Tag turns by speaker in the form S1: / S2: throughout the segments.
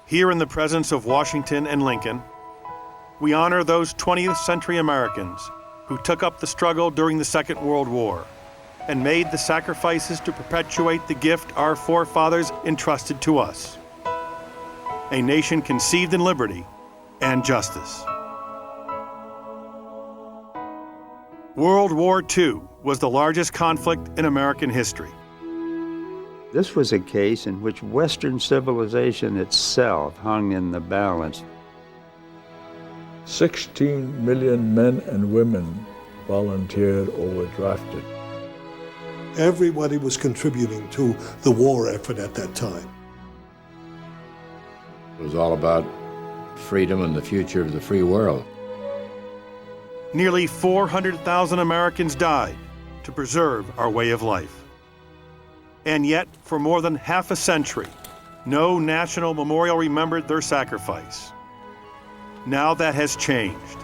S1: Here in the presence of Washington and Lincoln, we honor those 20th century Americans who took up the struggle during the Second World War and made the sacrifices to perpetuate the gift our forefathers entrusted to us, a nation conceived in liberty and justice. World War II was the largest conflict in American history.
S2: This was a case in which Western civilization itself hung in the balance.
S3: 16 million men and women volunteered or were drafted.
S4: Everybody was contributing to the war effort at that time.
S5: It was all about freedom and the future of the free world.
S1: Nearly 400,000 Americans died to preserve our way of life. And yet, for more than half a century, no national memorial remembered their sacrifice. Now that has changed.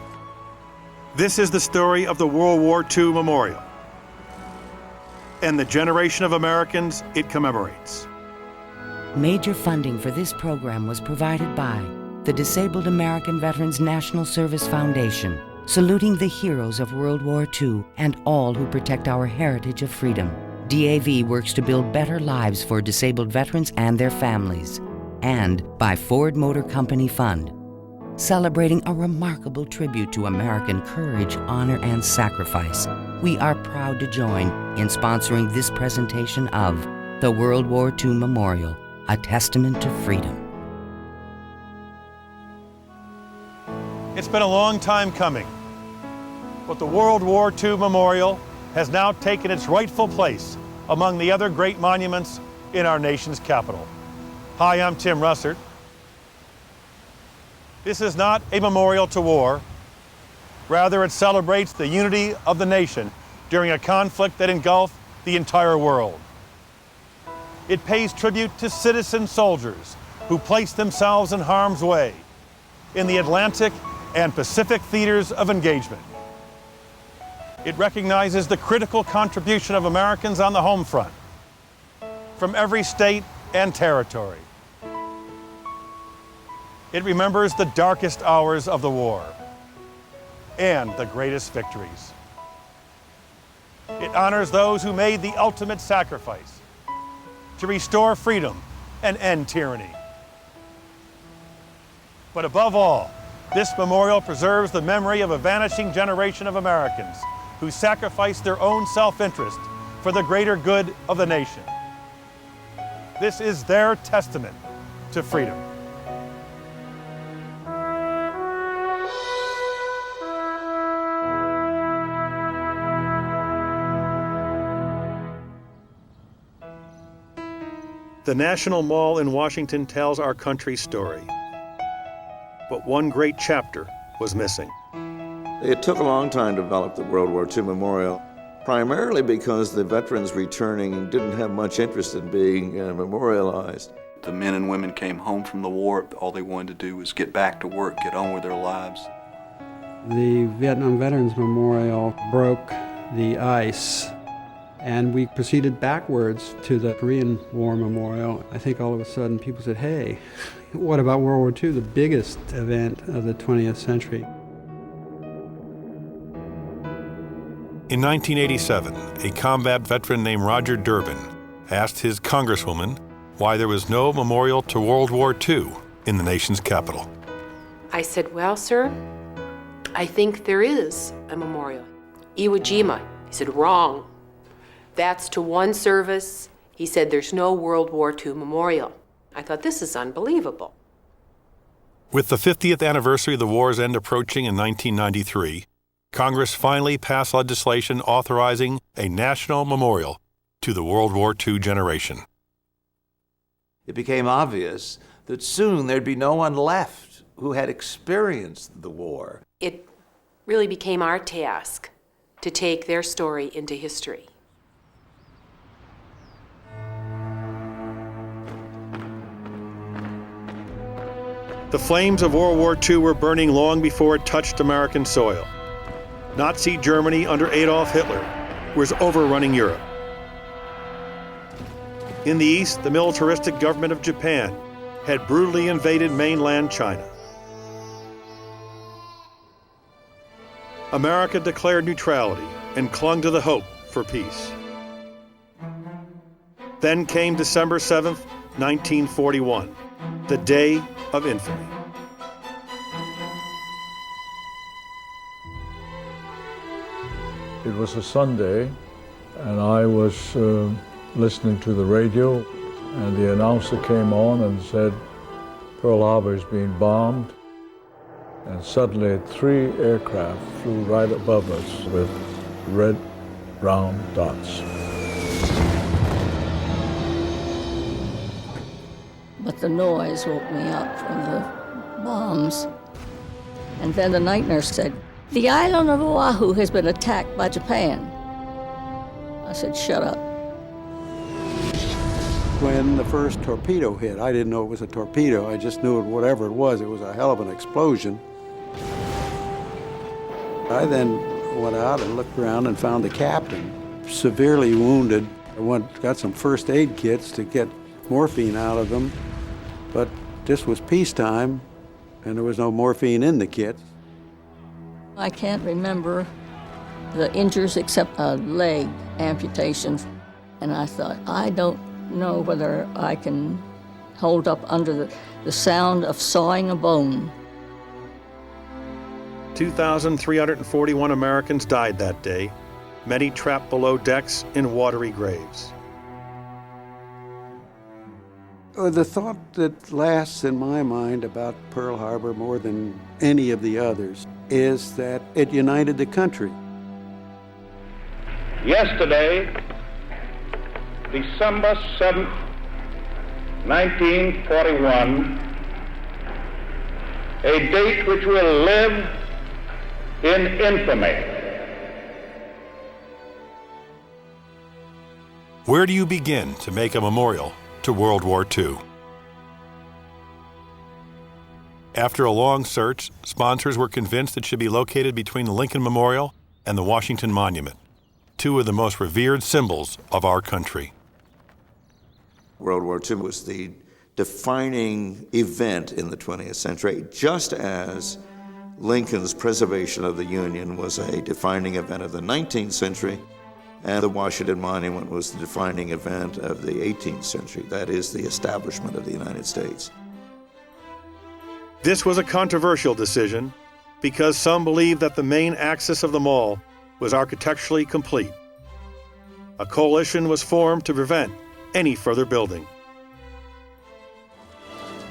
S1: This is the story of the World War II Memorial and the generation of Americans it commemorates.
S6: Major funding for this program was provided by the Disabled American Veterans National Service Foundation, saluting the heroes of World War II and all who protect our heritage of freedom. DAV works to build better lives for disabled veterans and their families. And by Ford Motor Company Fund, celebrating a remarkable tribute to American courage, honor, and sacrifice. We are proud to join in sponsoring this presentation of the World War II Memorial, a testament to freedom.
S1: It's been a long time coming, but the World War II Memorial has now taken its rightful place among the other great monuments in our nation's capital. Hi, I'm Tim Russert. This is not a memorial to war. Rather, it celebrates the unity of the nation during a conflict that engulfed the entire world. It pays tribute to citizen soldiers who placed themselves in harm's way in the Atlantic and Pacific theaters of engagement. It recognizes the critical contribution of Americans on the home front from every state and territory. It remembers the darkest hours of the war and the greatest victories. It honors those who made the ultimate sacrifice to restore freedom and end tyranny. But above all, this memorial preserves the memory of a vanishing generation of Americans who sacrificed their own self-interest for the greater good of the nation. This is their testament to freedom. The National Mall in Washington tells our country's story. But one great chapter was missing.
S7: It took a long time to develop the World War II Memorial, primarily because the veterans returning didn't have much interest in being memorialized.
S8: The men and women came home from the war. All they wanted to do was get back to work, get on with their lives.
S9: The Vietnam Veterans Memorial broke the ice, and we proceeded backwards to the Korean War Memorial. I think all of a sudden people said, hey, what about World War II, the biggest event of the 20th century?
S1: In 1987, a combat veteran named Roger Durbin asked his congresswoman why there was no memorial to World War II in the nation's capital.
S10: I said, well, sir, I think there is a memorial. Iwo Jima. He said, wrong. That's to one service. He said, there's no World War II memorial. I thought, this is unbelievable.
S1: With the 50th anniversary of the war's end approaching in 1993, Congress finally passed legislation authorizing a national memorial to the World War II generation.
S7: It became obvious that soon there'd be no one left who had experienced the war.
S10: It really became our task to take their story into history.
S1: The flames of World War II were burning long before it touched American soil. Nazi Germany under Adolf Hitler was overrunning Europe. In the east, the militaristic government of Japan had brutally invaded mainland China. America declared neutrality and clung to the hope for peace. Then came December 7th, 1941, the Day of Infamy.
S3: It was a Sunday, and I was listening to the radio, and the announcer came on and said, Pearl Harbor is being bombed. And suddenly 3 aircraft flew right above us with red, brown dots.
S11: But the noise woke me up from the bombs. And then the night nurse said, "The island of Oahu has been attacked by Japan." I said, "Shut up."
S9: When the first torpedo hit, I didn't know it was a torpedo. I just knew whatever it was a hell of an explosion. I then went out and looked around and found the captain, severely wounded. I got some first aid kits to get morphine out of them, but this was peacetime, and there was no morphine in the kits.
S11: I can't remember the injuries except a leg amputation. And I thought, I don't know whether I can hold up under the sound of sawing a bone.
S1: 2,341 Americans died that day, many trapped below decks in watery graves.
S9: The thought that lasts in my mind about Pearl Harbor more than any of the others is that it united the country.
S12: Yesterday, December 7th, 1941, a date which will live in infamy.
S1: Where do you begin to make a memorial to World War II? After a long search, sponsors were convinced it should be located between the Lincoln Memorial and the Washington Monument, 2 of the most revered symbols of our country.
S7: World War II was the defining event in the 20th century, just as Lincoln's preservation of the Union was a defining event of the 19th century, and the Washington Monument was the defining event of the 18th century. That is the establishment of the United States.
S1: This was a controversial decision because some believed that the main axis of the mall was architecturally complete. A coalition was formed to prevent any further building.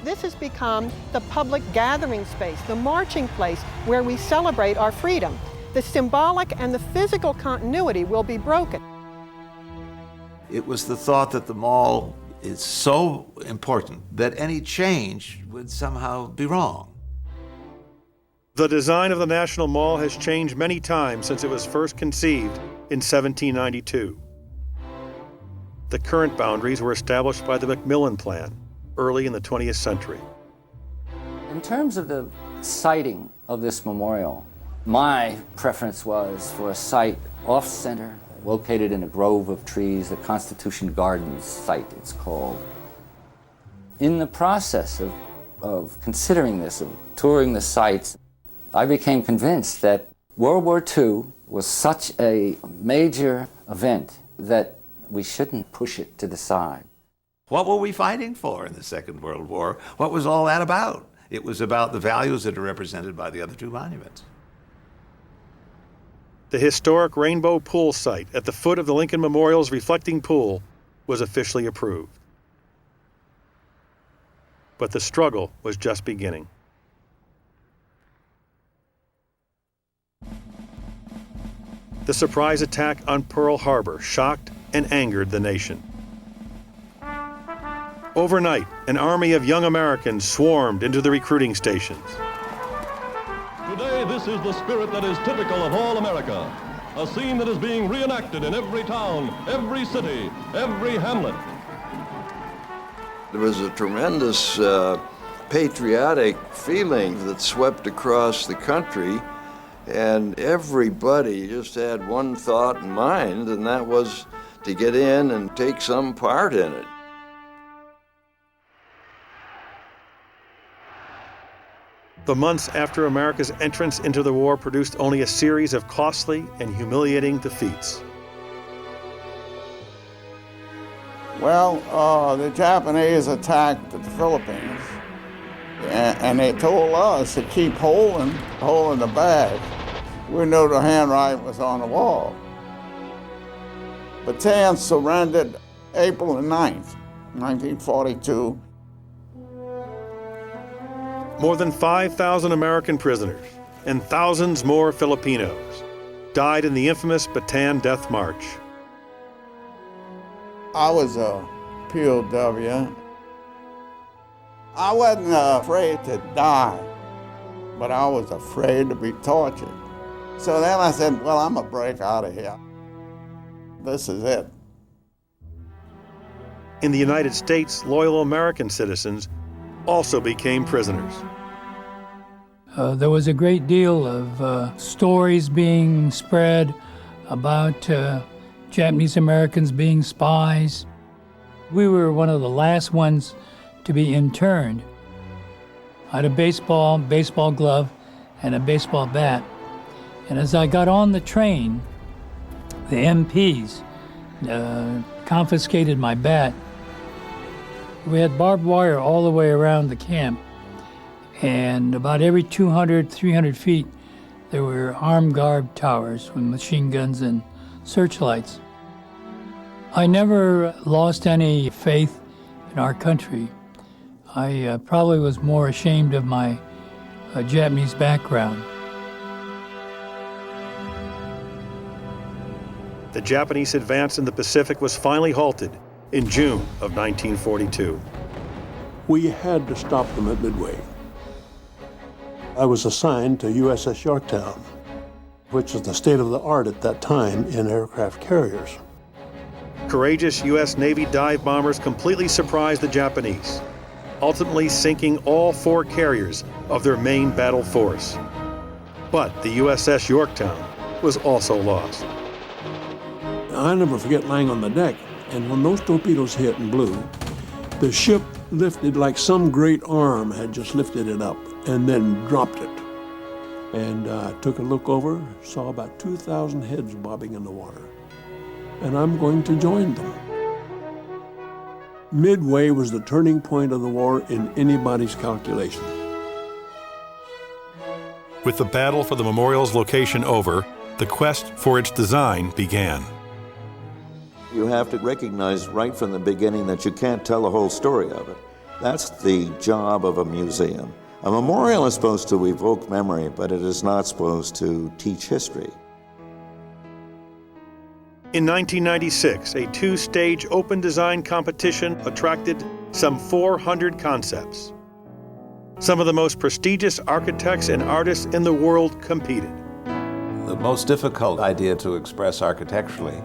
S13: This has become the public gathering space, the marching place where we celebrate our freedom. The symbolic and the physical continuity will be broken.
S14: It was the thought that the mall is so important that any change would somehow be wrong.
S1: The design of the National Mall has changed many times since it was first conceived in 1792. The current boundaries were established by the Macmillan Plan early in the 20th century.
S15: In terms of the siting of this memorial, my preference was for a site off-center, located in a grove of trees, the Constitution Gardens site, it's called. In the process of considering this, of touring the sites, I became convinced that World War II was such a major event that we shouldn't push it to the side.
S14: What were we fighting for in the Second World War? What was all that about? It was about the values that are represented by the other 2 monuments.
S1: The historic Rainbow Pool site at the foot of the Lincoln Memorial's reflecting pool was officially approved. But the struggle was just beginning. The surprise attack on Pearl Harbor shocked and angered the nation. Overnight, an army of young Americans swarmed into the recruiting stations.
S16: Today, this is the spirit that is typical of all America. A scene that is being reenacted in every town, every city, every hamlet.
S17: There was a tremendous patriotic feeling that swept across the country, and everybody just had one thought in mind, and that was to get in and take some part in it.
S1: The months after America's entrance into the war produced only a series of costly and humiliating defeats.
S18: Well, the Japanese attacked the Philippines, and they told us to keep holding the bag. We knew the handwriting was on the wall. Bataan surrendered April the 9th, 1942.
S1: More than 5,000 American prisoners and thousands more Filipinos died in the infamous Bataan Death March.
S18: I was a POW. I wasn't afraid to die, but I was afraid to be tortured. So then I said, well, I'm gonna break out of here. This is it.
S1: In the United States, loyal American citizens also became prisoners.
S19: There was a great deal of stories being spread about Japanese Americans being spies. We were one of the last ones to be interned. I had a baseball glove, and a baseball bat. And as I got on the train, the MPs confiscated my bat. We had barbed wire all the way around the camp, and about every 200, 300 feet, there were armed guard towers with machine guns and searchlights. I never lost any faith in our country. I probably was more ashamed of my Japanese background.
S1: The Japanese advance in the Pacific was finally halted in June of 1942.
S4: We had to stop them at Midway. I was assigned to USS Yorktown, which was the state of the art at that time in aircraft carriers.
S1: Courageous U.S. Navy dive bombers completely surprised the Japanese, ultimately sinking all 4 carriers of their main battle force. But the USS Yorktown was also lost.
S4: I'll never forget lying on the deck, and when those torpedoes hit and blew, the ship lifted like some great arm had just lifted it up and then dropped it. And took a look over, saw about 2,000 heads bobbing in the water. And I'm going to join them. Midway was the turning point of the war in anybody's calculation.
S1: With the battle for the memorial's location over, the quest for its design began.
S7: You have to recognize right from the beginning that you can't tell the whole story of it. That's the job of a museum. A memorial is supposed to evoke memory, but it is not supposed to teach history.
S1: In 1996, a 2-stage open design competition attracted some 400 concepts. Some of the most prestigious architects and artists in the world competed.
S14: The most difficult idea to express architecturally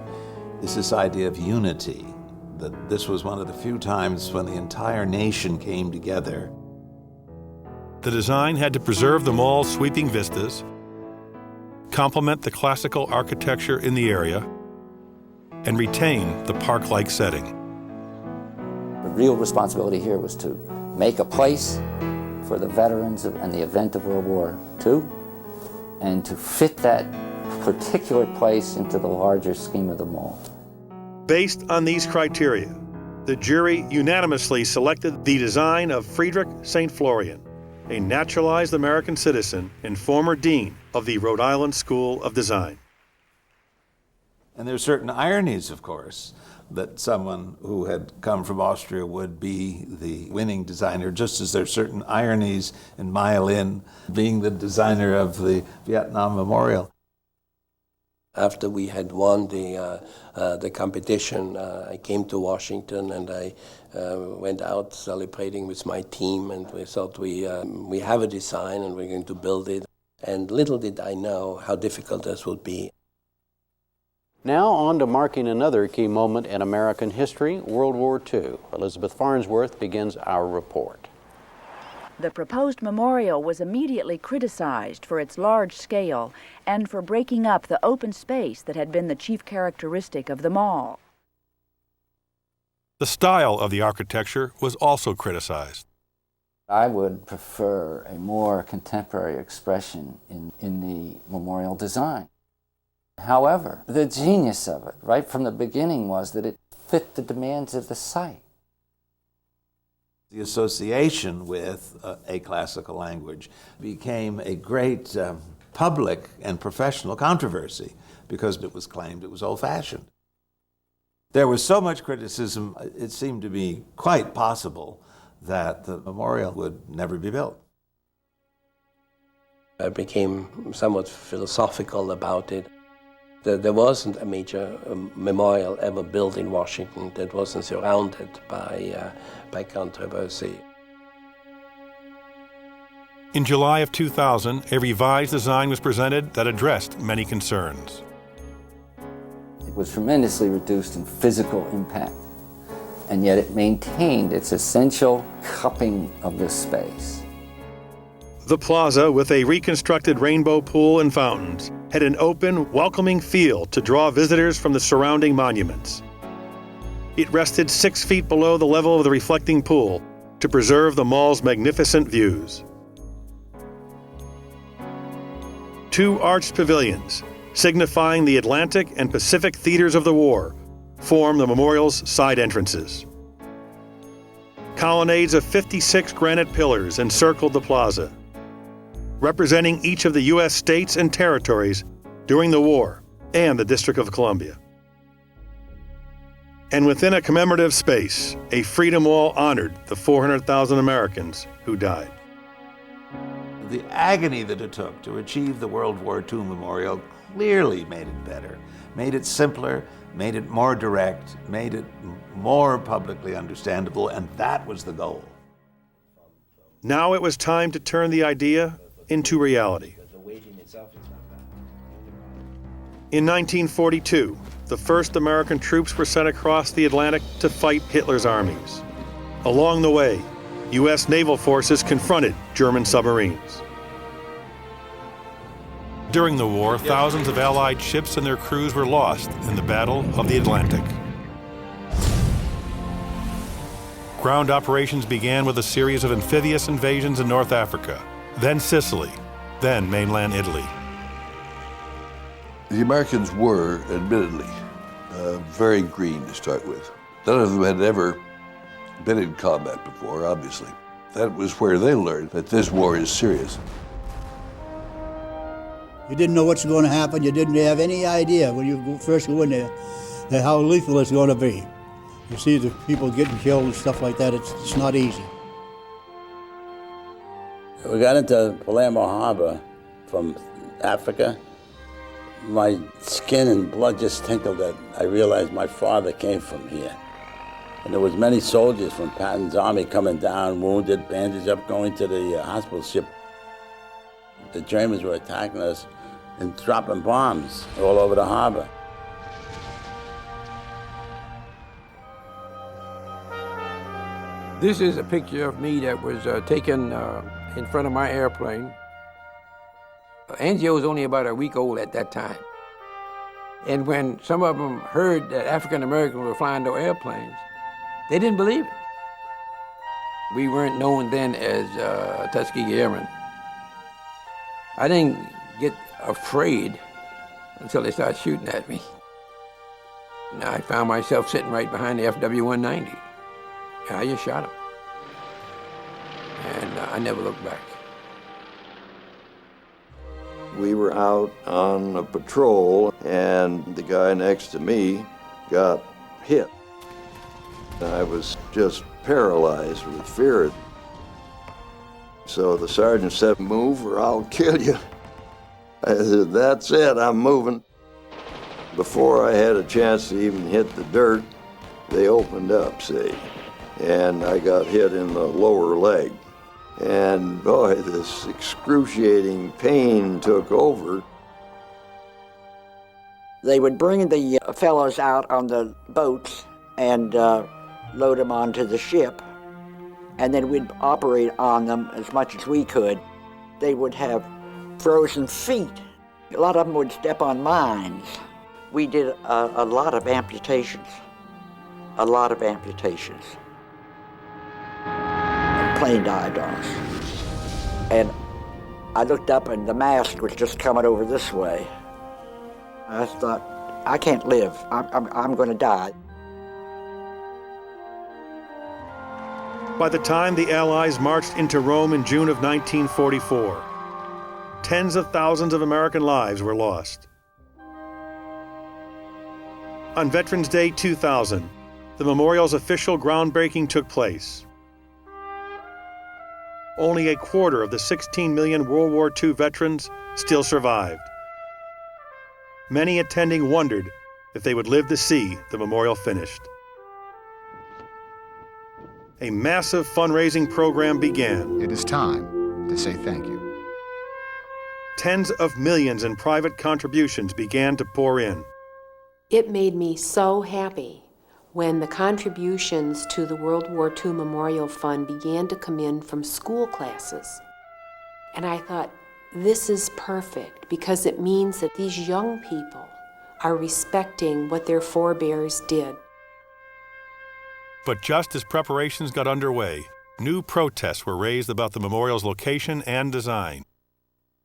S14: is this idea of unity, that this was one of the few times when the entire nation came together.
S1: The design had to preserve the mall's sweeping vistas, complement the classical architecture in the area, and retain the park-like setting.
S15: The real responsibility here was to make a place for the veterans and the event of World War II, and to fit that particular place into the larger scheme of the mall.
S1: Based on these criteria, the jury unanimously selected the design of Friedrich St. Florian, a naturalized American citizen and former dean of the Rhode Island School of Design.
S14: And there are certain ironies, of course, that someone who had come from Austria would be the winning designer, just as there are certain ironies in Mai Lin being the designer of the Vietnam Memorial.
S20: After we had won the competition, I came to Washington and I went out celebrating with my team, and we thought we have a design and we're going to build it. And little did I know how difficult this would be.
S21: Now on to marking another key moment in American history, World War II. Elizabeth Farnsworth begins our report.
S22: The proposed memorial was immediately criticized for its large scale and for breaking up the open space that had been the chief characteristic of the mall.
S1: The style of the architecture was also criticized.
S15: I would prefer a more contemporary expression in the memorial design. However, the genius of it, right from the beginning, was that it fit the demands of the site.
S14: The association with a classical language became a great public and professional controversy because it was claimed it was old-fashioned. There was so much criticism, it seemed to be quite possible that the memorial would never be built.
S20: I became somewhat philosophical about it. There wasn't a major memorial ever built in Washington that wasn't surrounded by controversy.
S1: In July of 2000, a revised design was presented that addressed many concerns.
S15: It was tremendously reduced in physical impact, and yet it maintained its essential cupping of the space.
S1: The plaza, with a reconstructed rainbow pool and fountains, had an open, welcoming feel to draw visitors from the surrounding monuments. It rested 6 feet below the level of the reflecting pool to preserve the mall's magnificent views. 2 arched pavilions, signifying the Atlantic and Pacific theaters of the war, form the memorial's side entrances. Colonnades of 56 granite pillars encircled the plaza, representing each of the U.S. states and territories during the war and the District of Columbia. And within a commemorative space, a Freedom Wall honored the 400,000 Americans who died.
S14: The agony that it took to achieve the World War II memorial clearly made it better, made it simpler, made it more direct, made it more publicly understandable, and that was the goal.
S1: Now it was time to turn the idea into reality. In 1942, the first American troops were sent across the Atlantic to fight Hitler's armies. Along the way, U.S. naval forces confronted German submarines. During the war, thousands of Allied ships and their crews were lost in the Battle of the Atlantic. Ground operations began with a series of amphibious invasions in North Africa, then Sicily, then mainland Italy.
S2: The Americans were, admittedly, very green to start with. None of them had ever been in combat before, obviously. That was where they learned that this war is serious.
S5: You didn't know what's going to happen. You didn't have any idea when you first go in there that how lethal it's going to be. You see the people getting killed and stuff like that. It's not easy.
S23: We got into Palermo Harbor from Africa. My skin and blood just tingled that I realized my father came from here. And there was many soldiers from Patton's army coming down, wounded, bandaged up, going to the hospital ship. The Germans were attacking us and dropping bombs all over the harbor.
S24: This is a picture of me that was taken in front of my airplane. Angio was only about a week old at that time. And when some of them heard that African Americans were flying those airplanes, they didn't believe it. We weren't known then as Tuskegee Airmen. I didn't get afraid until they started shooting at me. And I found myself sitting right behind the FW-190. And I just shot him. And I never looked back.
S17: We were out on a patrol, and the guy next to me got hit. I was just paralyzed with fear. So the sergeant said, "Move or I'll kill you." I said, "That's it, I'm moving." Before I had a chance to even hit the dirt, they opened up, see, and I got hit in the lower leg. And boy, this excruciating pain took over.
S25: They would bring the fellows out on the boats and load them onto the ship, and then we'd operate on them as much as we could. They would have frozen feet. A lot of them would step on mines. We did a lot of amputations, a lot of amputations. plane dived on us. And I looked up and the mast was just coming over this way. I thought, I can't live. I'm going to die.
S1: By the time the Allies marched into Rome in June of 1944, tens of thousands of American lives were lost. On Veterans Day 2000, the memorial's official groundbreaking took place. Only a quarter of the 16 million World War II veterans still survived. Many attending wondered if they would live to see the memorial finished. A massive fundraising program began.
S3: It is time to say thank you.
S1: Tens of millions in private contributions began to pour in.
S6: It made me so happy when the contributions to the World War II Memorial Fund began to come in from school classes. And I thought, this is perfect because it means that these young people are respecting what their forebears did.
S1: But just as preparations got underway, new protests were raised about the memorial's location and design,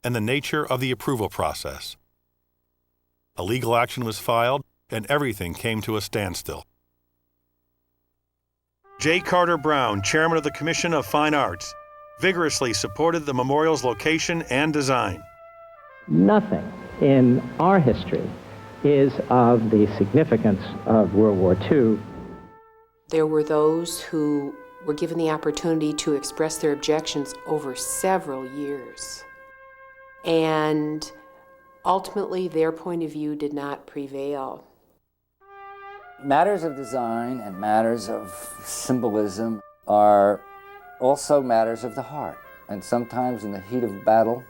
S1: and the nature of the approval process. A legal action was filed, and everything came to a standstill. J. Carter Brown, chairman of the Commission of Fine Arts, vigorously supported the memorial's location and design.
S8: Nothing in our history is of the significance of World War II.
S6: There were those who were given the opportunity to express their objections over several years. And ultimately, their point of view did not prevail.
S15: Matters of design and matters of symbolism are also matters of the heart. And sometimes in the heat of battle,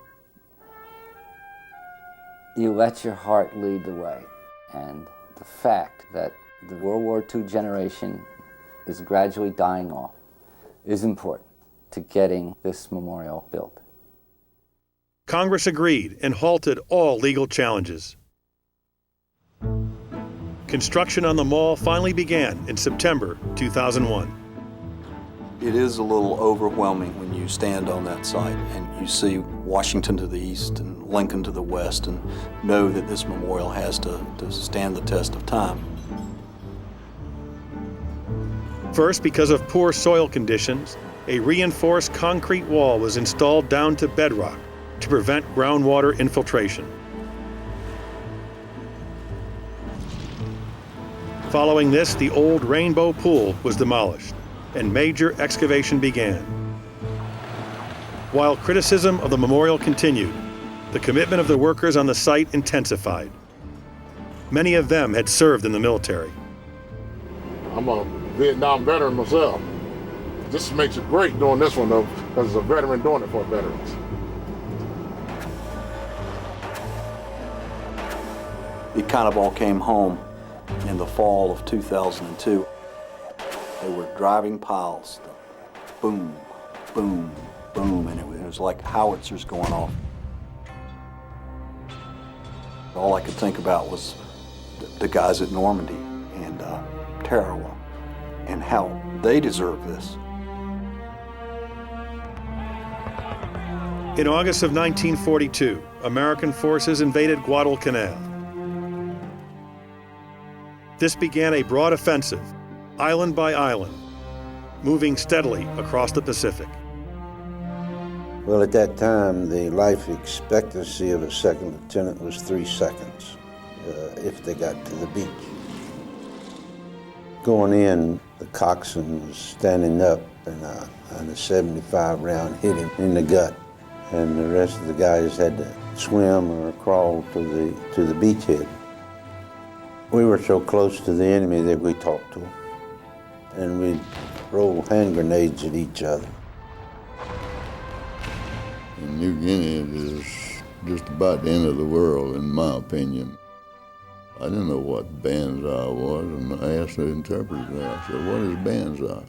S15: you let your heart lead the way. And the fact that the World War II generation is gradually dying off is important to getting this memorial built.
S1: Congress agreed and halted all legal challenges. Construction on the mall finally began in September 2001.
S10: It is a little overwhelming when you stand on that site and you see Washington to the east and Lincoln to the west and know that this memorial has to stand the test of time.
S1: First, because of poor soil conditions, a reinforced concrete wall was installed down to bedrock to prevent groundwater infiltration. Following this, the old Rainbow Pool was demolished, and major excavation began. While criticism of the memorial continued, the commitment of the workers on the site intensified. Many of them had served in the military.
S11: I'm a Vietnam veteran myself. This makes it great doing this one though, because it's a veteran doing it for veterans.
S10: It kind of all came home in the fall of 2002. They were driving piles, boom, boom, boom, and it was like howitzers going off. All I could think about was the guys at Normandy and Tarawa and how they deserve this.
S1: In August of 1942, American forces invaded Guadalcanal. This began a broad offensive, island by island, moving steadily across the Pacific.
S26: Well, at that time, the life expectancy of a second lieutenant was 3 seconds if they got to the beach. Going in, the coxswain was standing up and a 75 round hit him in the gut. And the rest of the guys had to swim or crawl to the beachhead. We were so close to the enemy that we talked to them. And we'd roll hand grenades at each other.
S27: New Guinea is just about the end of the world, in my opinion. I didn't know what banzai was, and I asked the interpreter there, I said, what is banzai?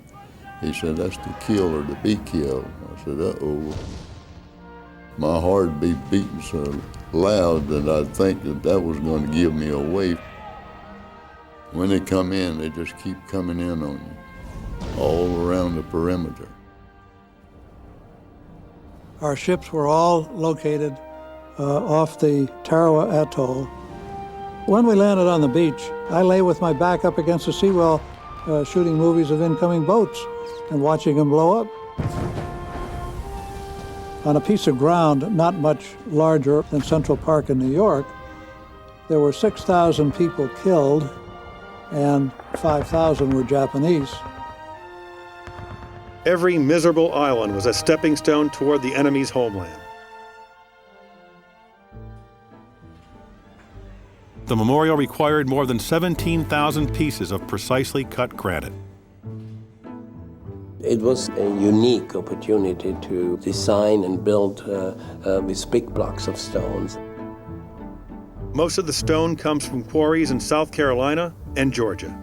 S27: He said, that's to kill or to be killed. I said, uh-oh. My heart be beating so loud that I'd think that was going to give me away. When they come in, they just keep coming in on you, all around the perimeter.
S4: Our ships were all located off the Tarawa Atoll. When we landed on the beach, I lay with my back up against the seawall shooting movies of incoming boats and watching them blow up. On a piece of ground not much larger than Central Park in New York, there were 6,000 people killed and 5,000 were Japanese.
S1: Every miserable island was a stepping stone toward the enemy's homeland. The memorial required more than 17,000 pieces of precisely cut granite.
S20: It was a unique opportunity to design and build these big blocks of stones.
S1: Most of the stone comes from quarries in South Carolina and Georgia.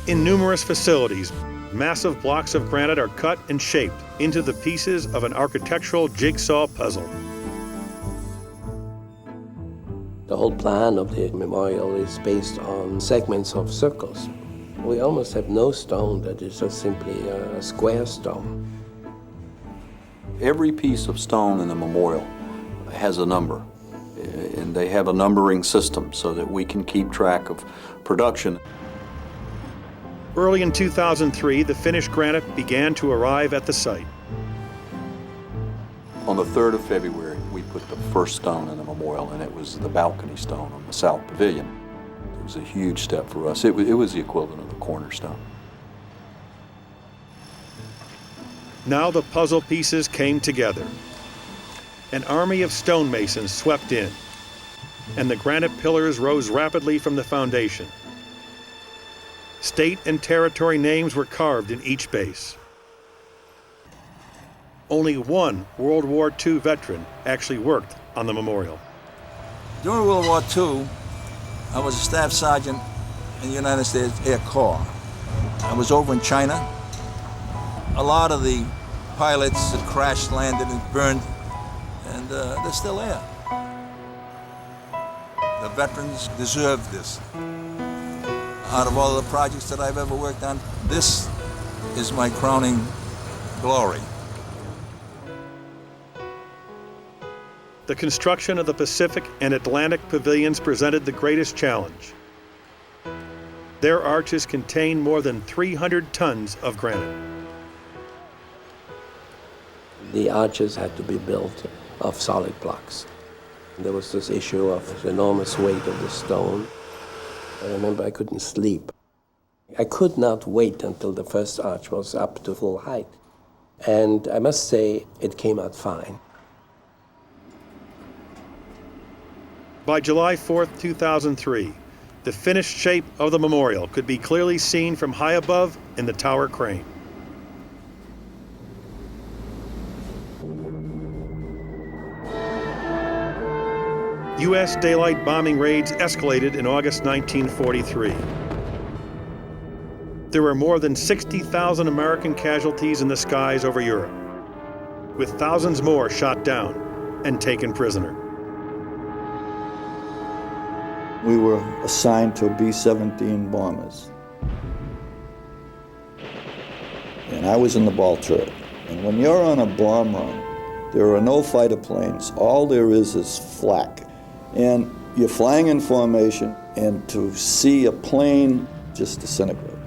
S1: In numerous facilities, massive blocks of granite are cut and shaped into the pieces of an architectural jigsaw puzzle.
S20: The whole plan of the memorial is based on segments of circles. We almost have no stone that is just simply a square stone.
S10: Every piece of stone in the memorial has a number, and they have a numbering system so that we can keep track of production.
S1: Early in 2003, the finished granite began to arrive at the site.
S10: On the 3rd of February, we put the first stone in the memorial, and it was the balcony stone on the South Pavilion. It was a huge step for us. It was the equivalent of the cornerstone.
S1: Now the puzzle pieces came together. An army of stonemasons swept in, and the granite pillars rose rapidly from the foundation. State and territory names were carved in each base. Only one World War II veteran actually worked on the memorial.
S9: During World War II, I was a staff sergeant in the United States Air Corps. I was over in China. A lot of the pilots that crashed, landed, and burned, and they're still there. The veterans deserve this. Out of all the projects that I've ever worked on, this is my crowning glory.
S1: The construction of the Pacific and Atlantic pavilions presented the greatest challenge. Their arches contained more than 300 tons of granite.
S20: The arches had to be built of solid blocks. There was this issue of the enormous weight of the stone. I remember I couldn't sleep. I could not wait until the first arch was up to full height. And I must say, it came out fine.
S1: By July 4th, 2003, the finished shape of the memorial could be clearly seen from high above in the tower crane. U.S. daylight bombing raids escalated in August 1943. There were more than 60,000 American casualties in the skies over Europe, with thousands more shot down and taken prisoner.
S12: We were assigned to B-17 bombers. And I was in the ball turret. And when you're on a bomb run, there are no fighter planes. All there is flak. And you're flying in formation, and to see a plane just disintegrate.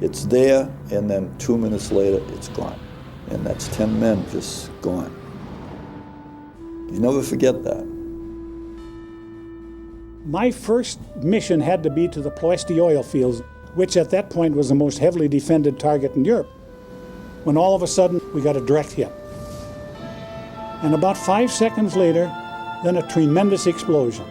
S12: It's there, and then 2 minutes later, it's gone. And that's 10 men just gone. You never forget that.
S13: My first mission had to be to the Ploesti oil fields, which at that point was the most heavily defended target in Europe, when all of a sudden we got a direct hit. And about 5 seconds later, then a tremendous explosion.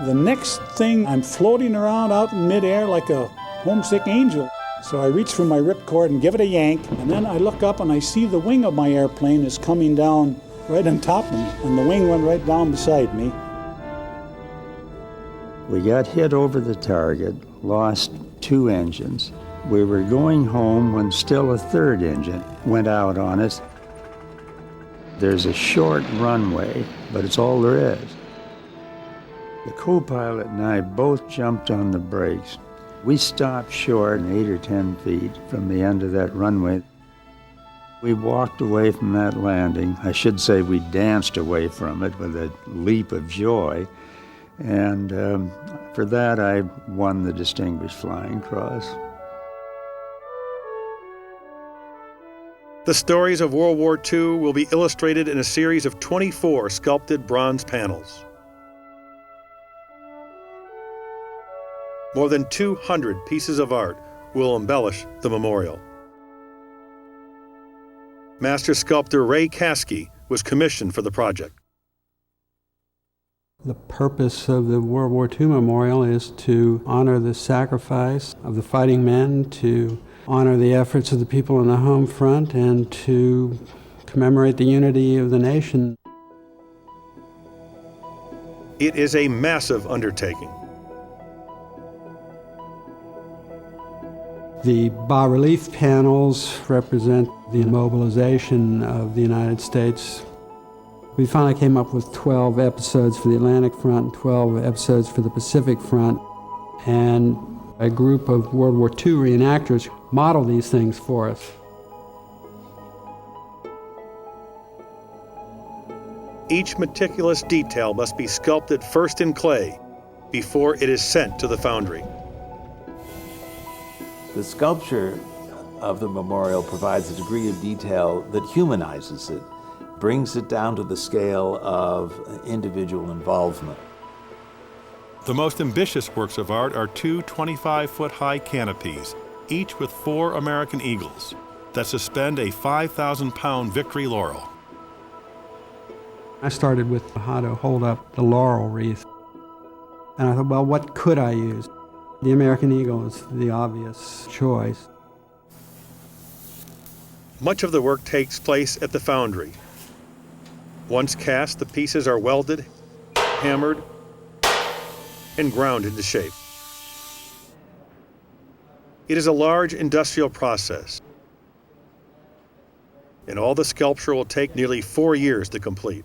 S13: The next thing, I'm floating around out in midair like a homesick angel. So I reach for my ripcord and give it a yank, and then I look up and I see the wing of my airplane is coming down right on top of me, and the wing went right down beside me.
S16: We got hit over the target, lost 2 engines. We were going home when still a 3rd engine went out on us. There's a short runway, but it's all there is. The co-pilot and I both jumped on the brakes, We stopped short 8 or 10 feet from the end of that runway. We walked away from that landing. I should say we danced away from it with a leap of joy. And for that, I won the Distinguished Flying Cross.
S1: The stories of World War II will be illustrated in a series of 24 sculpted bronze panels. More than 200 pieces of art will embellish the memorial. Master sculptor Ray Caskey was commissioned for the project.
S2: The purpose of the World War II Memorial is to honor the sacrifice of the fighting men, to honor the efforts of the people on the home front, and to commemorate the unity of the nation.
S1: It is a massive undertaking.
S2: The bas-relief panels represent the mobilization of the United States. We finally came up with 12 episodes for the Atlantic Front, 12 episodes for the Pacific Front, and a group of World War II reenactors modeled these things for us.
S1: Each meticulous detail must be sculpted first in clay before it is sent to the foundry.
S7: The sculpture of the memorial provides a degree of detail that humanizes it, brings it down to the scale of individual involvement.
S1: The most ambitious works of art are two 25-foot-high canopies, each with 4 American eagles, that suspend a 5,000-pound victory laurel.
S2: I started with how to hold up the laurel wreath. And I thought, well, what could I use? The American eagle is the obvious choice.
S1: Much of the work takes place at the foundry. Once cast, the pieces are welded, hammered, and ground into shape. It is a large industrial process, and all the sculpture will take nearly 4 years to complete.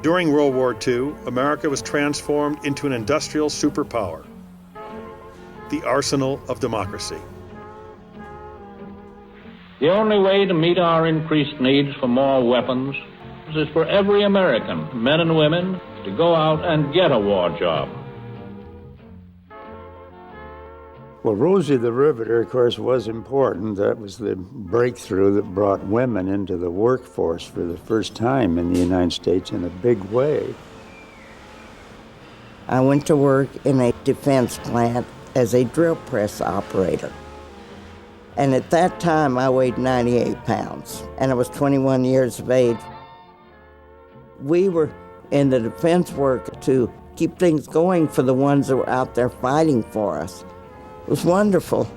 S1: During World War II, America was transformed into an industrial superpower, the arsenal of democracy.
S14: The only way to meet our increased needs for more weapons is for every American, men and women, to go out and get a war job.
S16: Well, Rosie the Riveter, of course, was important. That was the breakthrough that brought women into the workforce for the first time in the United States in a big way.
S18: I went to work in a defense plant as a drill press operator. And at that time, I weighed 98 pounds, and I was 21 years of age. We were in the defense work to keep things going for the ones that were out there fighting for us. It was wonderful.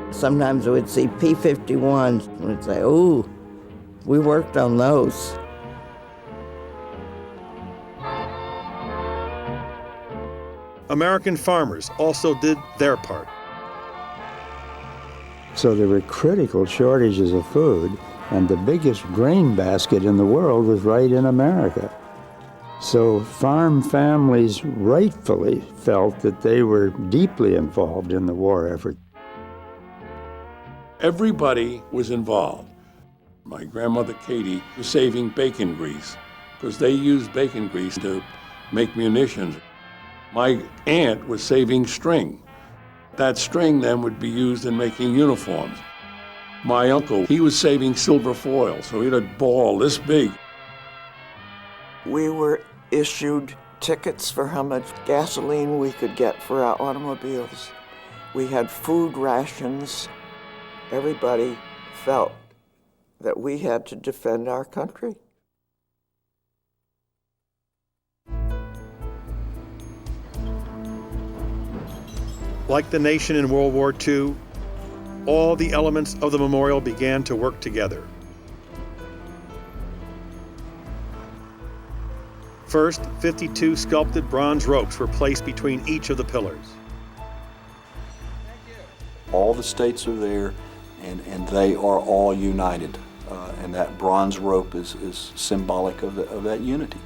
S18: Sometimes we'd see P-51s, and we'd say, ooh, we worked on those.
S1: American farmers also did their part.
S16: So there were critical shortages of food, and the biggest grain basket in the world was right in America. So farm families rightfully felt that they were deeply involved in the war effort.
S19: Everybody was involved. My grandmother Katie was saving bacon grease because they used bacon grease to make munitions. My aunt was saving string. That string then would be used in making uniforms. My uncle, he was saving silver foil, so he had a ball this big.
S25: We were issued tickets for how much gasoline we could get for our automobiles. We had food rations. Everybody felt that we had to defend our country.
S1: Like the nation in World War II, all the elements of the memorial began to work together. First, 52 sculpted bronze ropes were placed between each of the pillars.
S10: All the states are there, and they are all united. And that bronze rope is symbolic of that unity.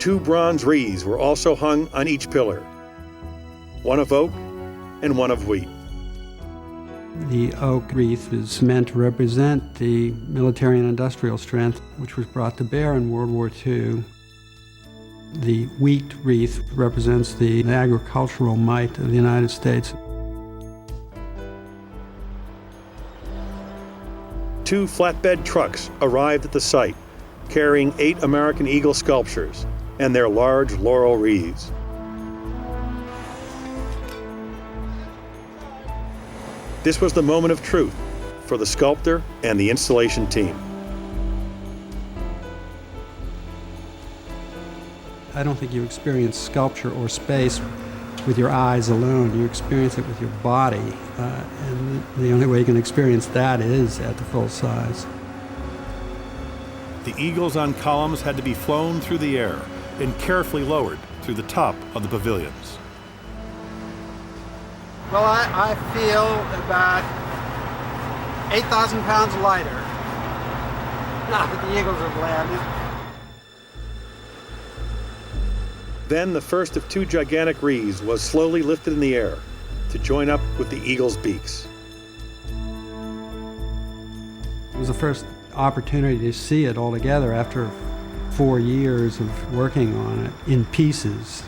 S1: 2 bronze wreaths were also hung on each pillar, one of oak and one of wheat.
S2: The oak wreath is meant to represent the military and industrial strength which was brought to bear in World War II. The wheat wreath represents the agricultural might of the United States.
S1: 2 flatbed trucks arrived at the site, carrying 8 American Eagle sculptures and their large laurel wreaths. This was the moment of truth for the sculptor and the installation team.
S2: I don't think you experience sculpture or space with your eyes alone. You experience it with your body, and the only way you can experience that is at the full size.
S1: The eagles on columns had to be flown through the air and carefully lowered through the top of the pavilions.
S3: Well, I feel about 8,000 pounds lighter now that the eagles have landed.
S1: Then the first of 2 gigantic wreaths was slowly lifted in the air to join up with the eagles' beaks.
S2: It was the first opportunity to see it all together after 4 years of working on it in pieces.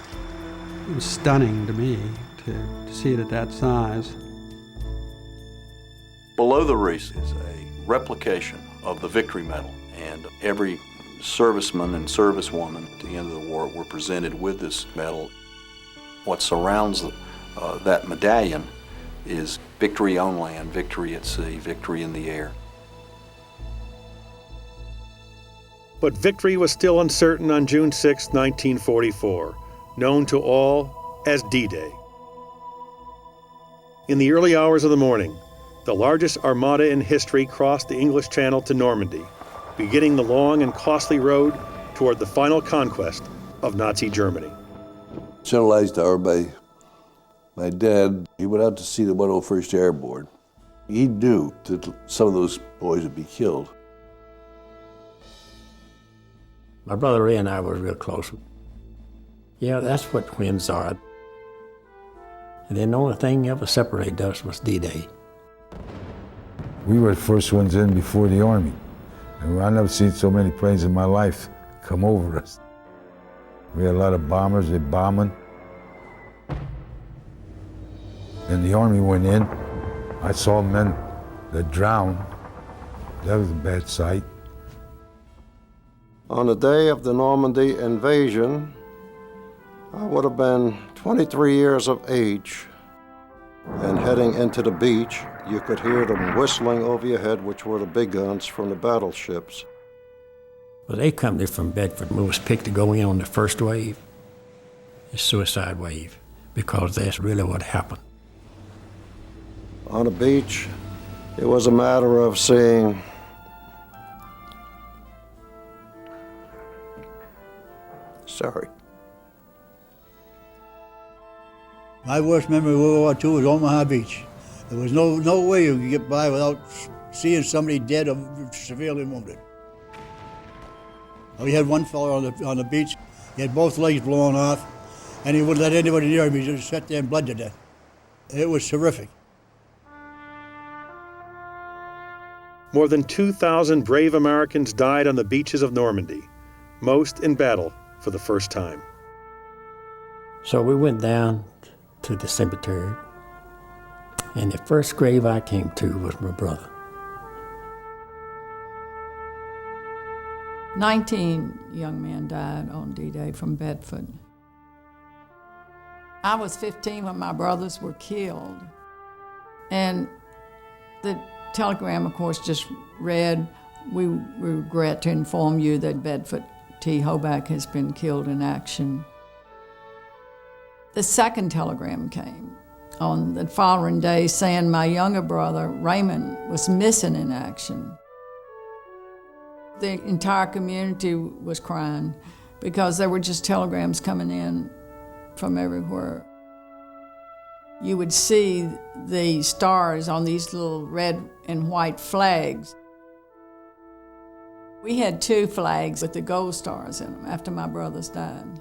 S2: It was stunning to me to see it at that size.
S10: Below the wreath is a replication of the Victory Medal, and every serviceman and servicewoman at the end of the war were presented with this medal. What surrounds that medallion is victory on land, victory at sea, victory in the air.
S1: But victory was still uncertain on June 6, 1944, known to all as D-Day. In the early hours of the morning, the largest armada in history crossed the English Channel to Normandy, beginning the long and costly road toward the final conquest of Nazi Germany.
S5: General Eisenhower, my dad, he went out to see the 101st Airborne. He knew that some of those boys would be killed.
S17: My brother Ray and I were real close. Yeah, that's what twins are. And then the only thing ever separated us was D-Day.
S21: We were the first ones in before the Army. And I've never seen so many planes in my life come over us. We had a lot of bombers, they bombing. And the Army went in. I saw men that drowned. That was a bad sight.
S22: On the day of the Normandy invasion, I would have been 23 years of age, and heading into the beach, you could hear them whistling over your head, which were the big guns from the battleships.
S17: Well, they come there from Bedford. We was picked to go in on the first wave, the suicide wave, because that's really what happened.
S22: On the beach, it was a matter of seeing
S23: My worst memory of World War II was Omaha Beach. There was no way you could get by without seeing somebody dead or severely wounded. We had one fellow on the beach. He had both legs blown off, and he wouldn't let anybody near him. He just sat there and bled to death. It was terrific.
S1: More than 2,000 brave Americans died on the beaches of Normandy, most in battle for the first time.
S17: So we went down to the cemetery, and the first grave I came to was my brother.
S24: 19 young men died on D-Day from Bedford. I was 15 when my brothers were killed. And the telegram, of course, just read, "We regret to inform you that Bedford T. Hoback has been killed in action." The second telegram came on the following day saying my younger brother, Raymond, was missing in action. The entire community was crying because there were just telegrams coming in from everywhere. You would see the stars on these little red and white flags. We had 2 flags with the gold stars in them after my brothers died.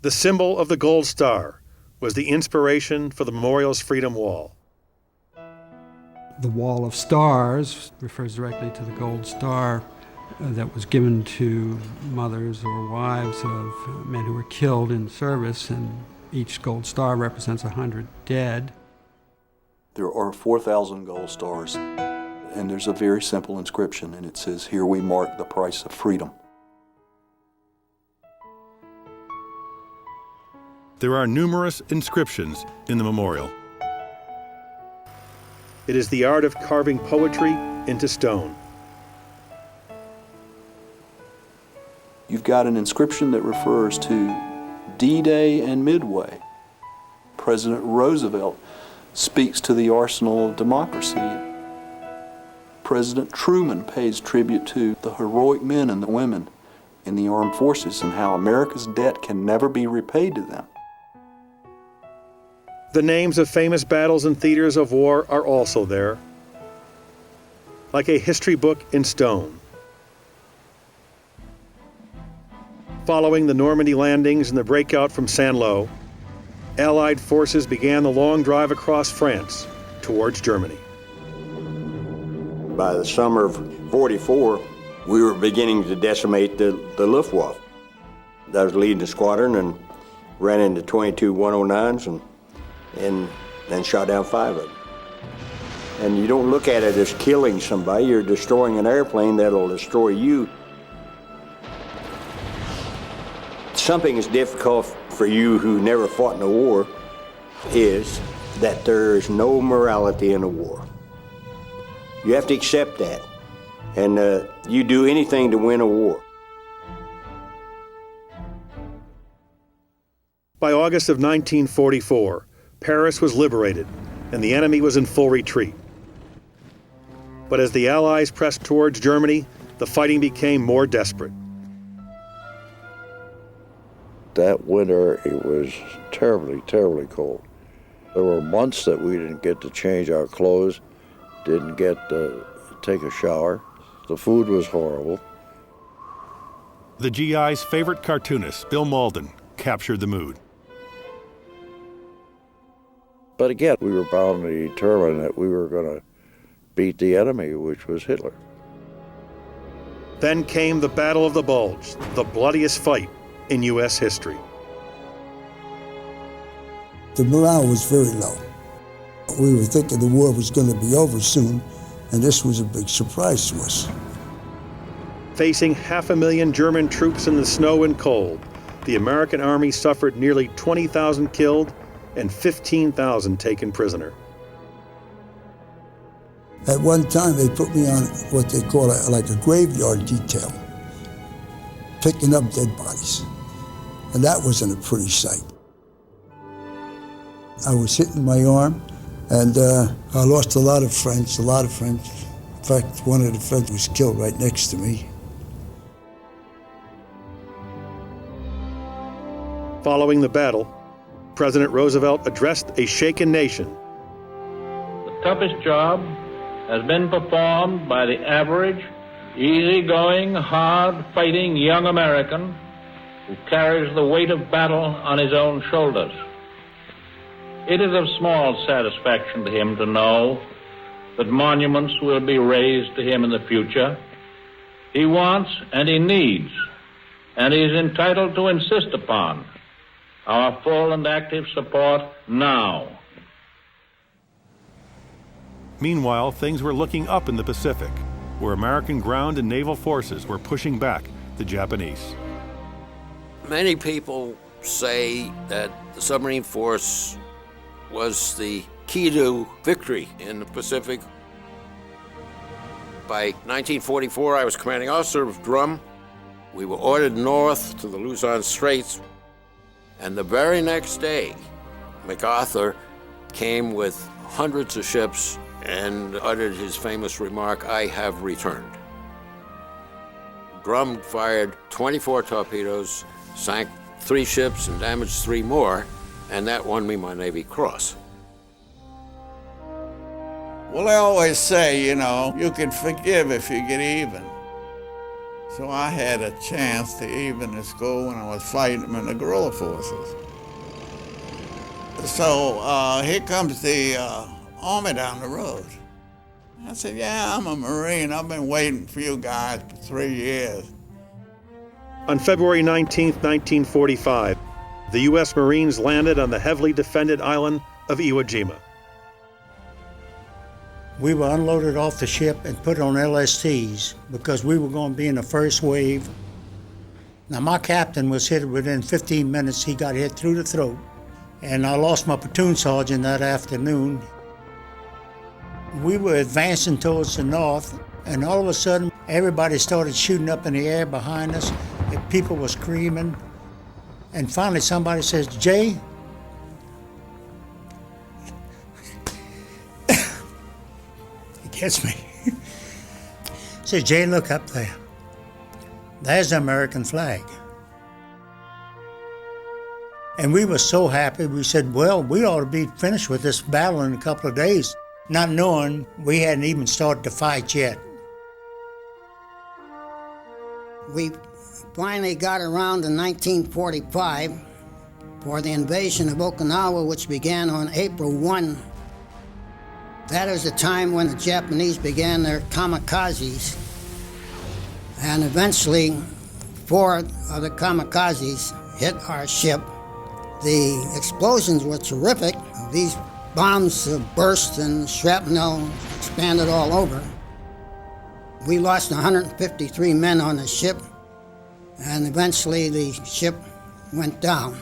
S1: The symbol of the gold star was the inspiration for the memorial's Freedom Wall.
S2: The Wall of Stars refers directly to the gold star that was given to mothers or wives of men who were killed in service, and each gold star represents 100 dead.
S10: There are 4,000 gold stars, and there's a very simple inscription, and it says, "Here we mark the price of freedom."
S1: There are numerous inscriptions in the memorial. It is the art of carving poetry into stone.
S10: You've got an inscription that refers to D-Day and Midway. President Roosevelt speaks to the arsenal of democracy. President Truman pays tribute to the heroic men and the women in the armed forces and how America's debt can never be repaid to them.
S1: The names of famous battles and theaters of war are also there, like a history book in stone. Following the Normandy landings and the breakout from Saint-Lô, Allied forces began the long drive across France towards Germany.
S4: By the summer of '44, we were beginning to decimate the Luftwaffe. I was leading the squadron and ran into 22 109s and then shot down 5 of them. And you don't look at it as killing somebody, you're destroying an airplane that'll destroy you. Something is difficult for you who never fought in a war is that there is no morality in a war. You have to accept that. And you do anything to win a war.
S1: By August of 1944, Paris was liberated and the enemy was in full retreat. But as the Allies pressed towards Germany, the fighting became more desperate.
S22: That winter, it was terribly, terribly cold. There were months that we didn't get to change our clothes, didn't get to take a shower. The food was horrible.
S1: The GI's favorite cartoonist, Bill Malden, captured the mood.
S22: But again, we were bound and determined that we were going to beat the enemy, which was Hitler.
S1: Then came the Battle of the Bulge, the bloodiest fight in U.S. history.
S6: The morale was very low. We were thinking the war was going to be over soon, and this was a big surprise to us.
S1: Facing 500,000 German troops in the snow and cold, the American army suffered nearly 20,000 killed and 15,000 taken prisoner.
S6: At one time, they put me on what they call like a graveyard detail, picking up dead bodies. And that wasn't a pretty sight. I was hitting my arm, and I lost a lot of friends. In fact, one of the friends was killed right next to me.
S1: Following the battle, President Roosevelt addressed a shaken nation.
S14: The toughest job has been performed by the average, easygoing, hard-fighting young American who carries the weight of battle on his own shoulders. It is of small satisfaction to him to know that monuments will be raised to him in the future. He wants and he needs, and he is entitled to insist upon, our full and active support now.
S1: Meanwhile, things were looking up in the Pacific, where American ground and naval forces were pushing back the Japanese.
S8: Many people say that the submarine force was the key to victory in the Pacific. By 1944, I was commanding officer of Drum. We were ordered north to the Luzon Straits, and the very next day, MacArthur came with hundreds of ships and uttered his famous remark, "I have returned." Drum fired 24 torpedoes, sank 3 ships and damaged 3 more, and that won me my Navy Cross.
S9: Well, they always say, you know, you can forgive if you get even. So I had a chance to even at school when I was fighting them in the guerrilla forces. So here comes the Army down the road. I said, yeah, I'm a Marine. I've been waiting for you guys for 3 years.
S1: On February 19, 1945, the U.S. Marines landed on the heavily defended island of Iwo Jima.
S23: We were unloaded off the ship and put on LSTs because we were going to be in the first wave. Now, my captain was hit within 15 minutes. He got hit through the throat. And I lost my platoon sergeant that afternoon. We were advancing towards the north, and all of a sudden, everybody started shooting up in the air behind us. And people were screaming. And finally, somebody says, Jay, gets me. Says, Jay, look up there. There's the American flag. And we were so happy, we said, well, we ought to be finished with this battle in a couple of days, not knowing we hadn't even started to fight yet.
S11: We finally got around in 1945 for the invasion of Okinawa, which began on April 1. That is the time when the Japanese began their kamikazes. And eventually, 4 of the kamikazes hit our ship. The explosions were terrific. These bombs burst and shrapnel expanded all over. We lost 153 men on the ship, and eventually the ship went down.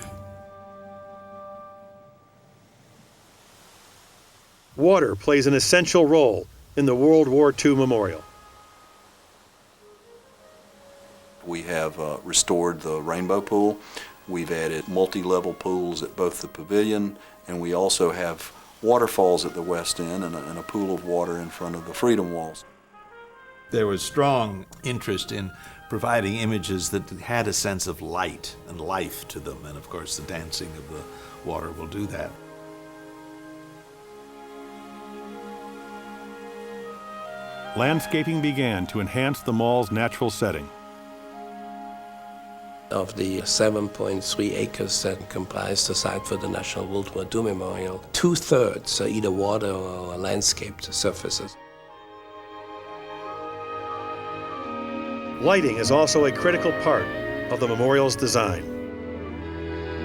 S1: Water plays an essential role in the World War II memorial.
S10: We have restored the rainbow pool. We've added multi-level pools at both the pavilion, and we also have waterfalls at the west end and a pool of water in front of the Freedom Walls.
S7: There was strong interest in providing images that had a sense of light and life to them, and of course the dancing of the water will do that.
S1: Landscaping began to enhance the mall's natural setting.
S12: Of the 7.3 acres that comprise the site for the National World War II Memorial, 2/3 are either water or landscaped surfaces.
S1: Lighting is also a critical part of the memorial's design.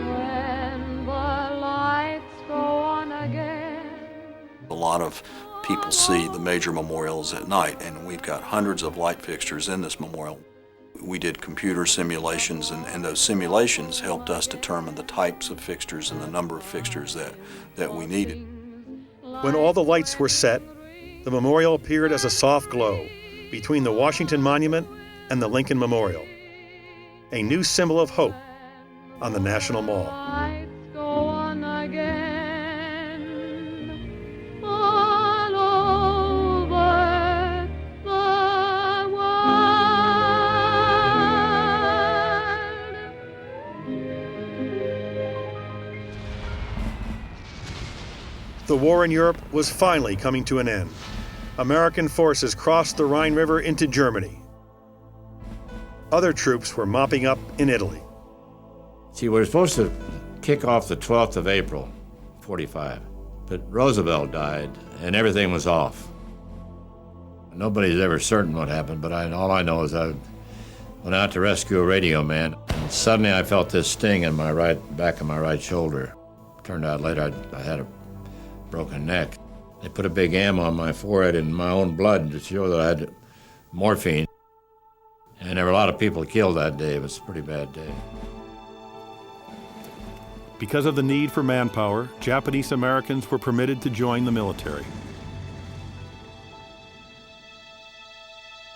S15: When the lights go on again.
S10: A lot of people see the major memorials at night, and we've got hundreds of light fixtures in this memorial. We did computer simulations, and those simulations helped us determine the types of fixtures and the number of fixtures that we needed.
S1: When all the lights were set, the memorial appeared as a soft glow between the Washington Monument and the Lincoln Memorial, a new symbol of hope on the National Mall.
S15: Lights go on again, all over the world.
S1: The war in Europe was finally coming to an end. American forces crossed the Rhine River into Germany. Other troops were mopping up in Italy.
S14: See, we were supposed to kick off the 12th of April, 45, but Roosevelt died and everything was off. Nobody's ever certain what happened, but all I know is I went out to rescue a radio man, and suddenly I felt this sting in my back of my right shoulder. Turned out later I had a broken neck. They put a big M on my forehead in my own blood to show that I had morphine. And there were a lot of people killed that day. It was a pretty bad day.
S1: Because of the need for manpower, Japanese Americans were permitted to join the military.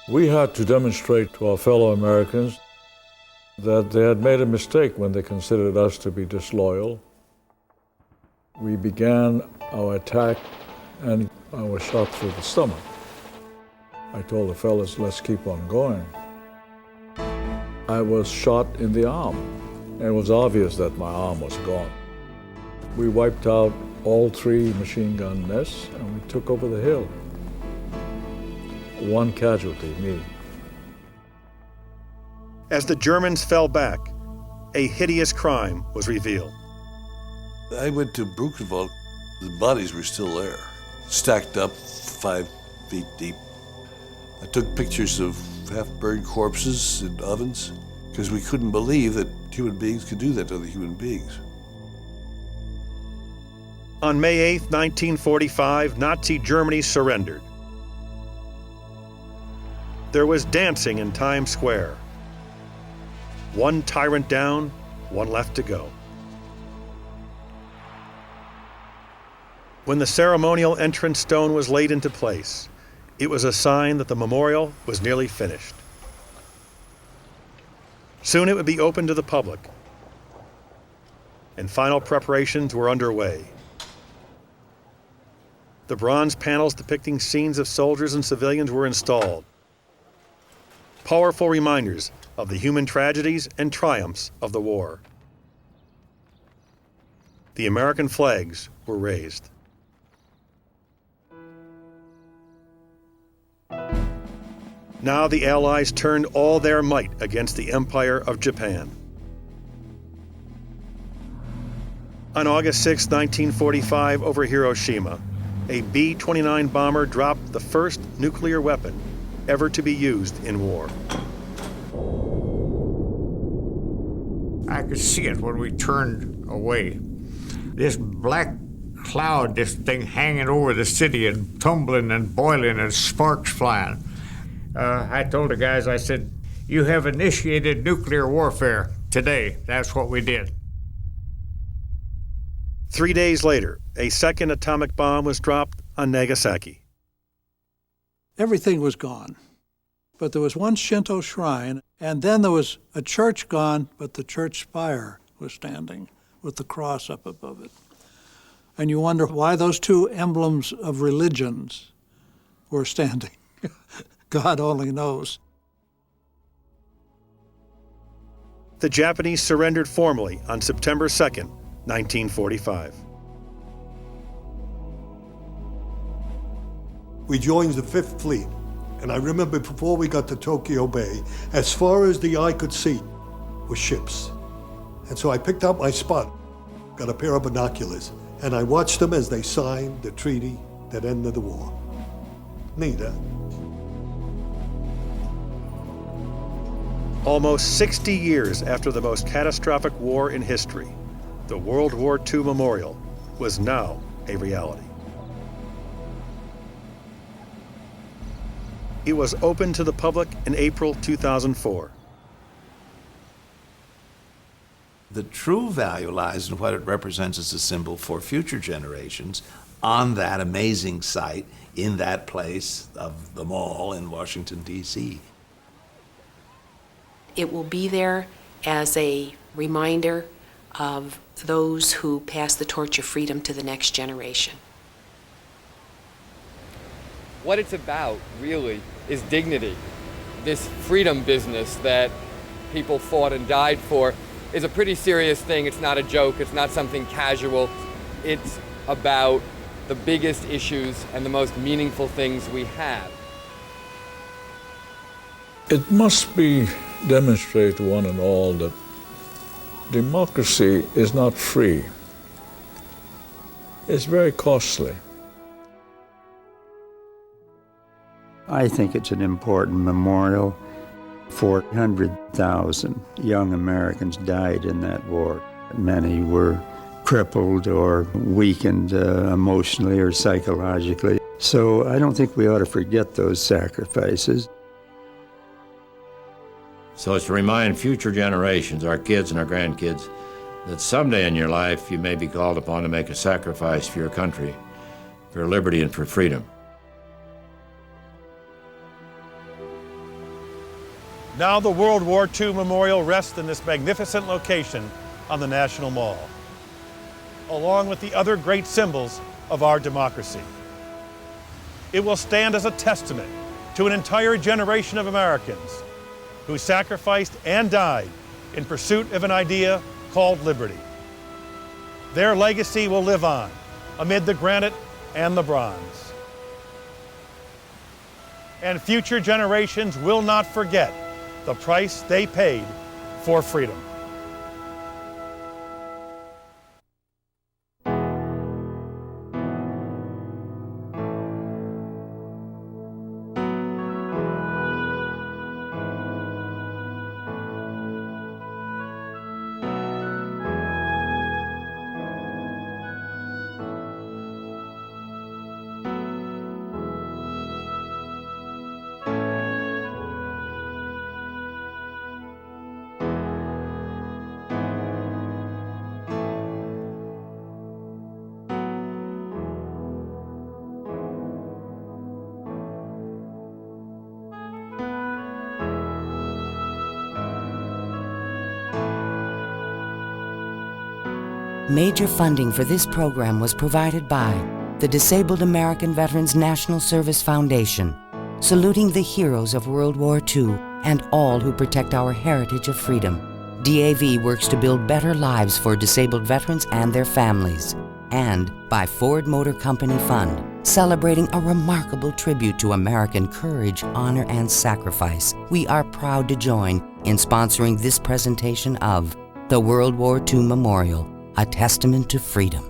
S20: We had to demonstrate to our fellow Americans that they had made a mistake when they considered us to be disloyal. We began our attack, and I was shot through the stomach. I told the fellas, let's keep on going. I was shot in the arm, and it was obvious that my arm was gone. We wiped out all 3 machine gun nests, and we took over the hill. one casualty, me.
S1: As the Germans fell back, a hideous crime was revealed.
S5: I went to Brukenwald. The bodies were still there, stacked up 5 feet deep. I took pictures of half-burned corpses in ovens because we couldn't believe that human beings could do that to other human beings.
S1: On May 8, 1945, Nazi Germany surrendered. There was dancing in Times Square. One tyrant down, one left to go. When the ceremonial entrance stone was laid into place, it was a sign that the memorial was nearly finished. Soon it would be open to the public, and final preparations were underway. The bronze panels depicting scenes of soldiers and civilians were installed. Powerful reminders of the human tragedies and triumphs of the war. The American flags were raised. Now the Allies turned all their might against the Empire of Japan. On August 6, 1945, over Hiroshima, a B-29 bomber dropped the first nuclear weapon ever to be used in war.
S13: I could see it when we turned away. This black cloud, this thing hanging over the city and tumbling and boiling and sparks flying. I told the guys, I said, you have initiated nuclear warfare today. That's what we did.
S1: 3 days later, a second atomic bomb was dropped on Nagasaki.
S16: Everything was gone, but there was one Shinto shrine, and then there was a church gone, but the church spire was standing with the cross up above it. And you wonder why those two emblems of religions were standing. God only knows.
S1: The Japanese surrendered formally on September 2nd, 1945.
S18: We joined the 5th Fleet, and I remember before we got to Tokyo Bay, as far as the eye could see were ships. And so I picked out my spot, got a pair of binoculars, and I watched them as they signed the treaty that ended the war. Neat, huh?
S1: Almost 60 years after the most catastrophic war in history, the World War II Memorial was now a reality. It was opened to the public in April 2004.
S7: The true value lies in what it represents as a symbol for future generations on that amazing site in that place of the mall in Washington, D.C.
S19: It will be there as a reminder of those who pass the torch of freedom to the next generation.
S25: What it's about, really, is dignity. This freedom business that people fought and died for is a pretty serious thing. It's not a joke. It's not something casual. It's about the biggest issues and the most meaningful things we have.
S20: It must be demonstrated to one and all that democracy is not free. It's very costly.
S26: I think it's an important memorial. 400,000 young Americans died in that war. Many were crippled or weakened emotionally or psychologically. So I don't think we ought to forget those sacrifices.
S27: So it's to remind future generations, our kids and our grandkids, that someday in your life you may be called upon to make a sacrifice for your country, for liberty and for freedom.
S1: Now the World War II Memorial rests in this magnificent location on the National Mall, along with the other great symbols of our democracy. It will stand as a testament to an entire generation of Americans who sacrificed and died in pursuit of an idea called liberty. Their legacy will live on amid the granite and the bronze. and future generations will not forget the price they paid for freedom.
S2: Major funding for this program was provided by the Disabled American Veterans National Service Foundation, saluting the heroes of World War II and all who protect our heritage of freedom. DAV works to build better lives for disabled veterans and their families. And by Ford Motor Company Fund, celebrating a remarkable tribute to American courage, honor, and sacrifice. We are proud to join in sponsoring this presentation of the World War II Memorial, a testament to freedom.